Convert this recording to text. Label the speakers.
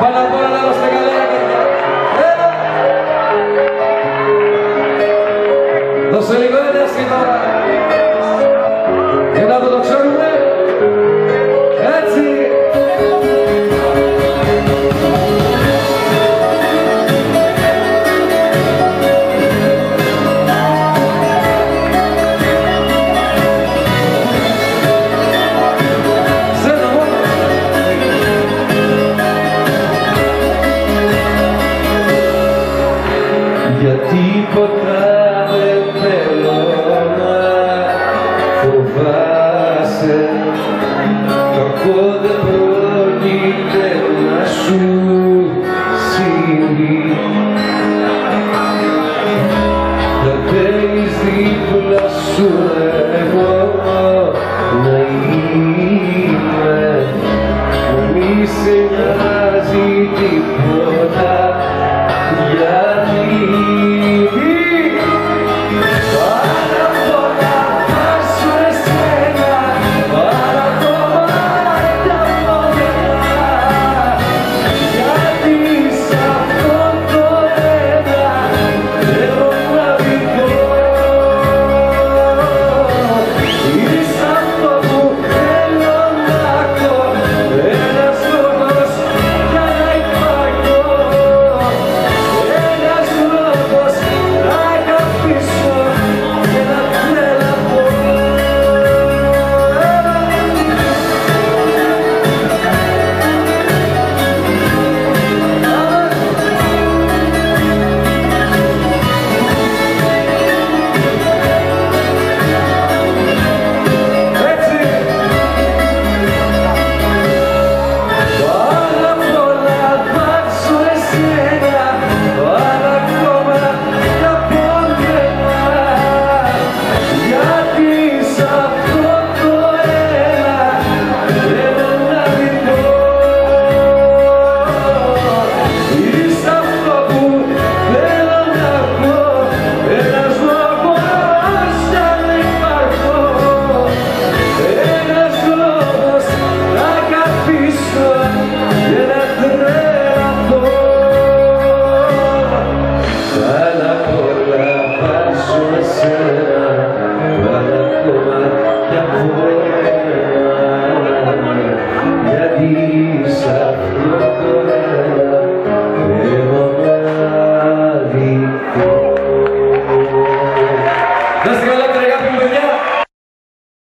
Speaker 1: Πάνω απ' όλα να είμαστε καλά, παιδιά. Δώσε λίγο ένταση τώρα. Για να το ξέρουμε. Έτσι.
Speaker 2: Για τίποτα δεν θέλω να φοβάσαι, κακό δεν πρόκειται να σου συμβεί. Θα θέλεις δίπλα σου εγώ να είμαι, μη σε νοιάζει τίποτα.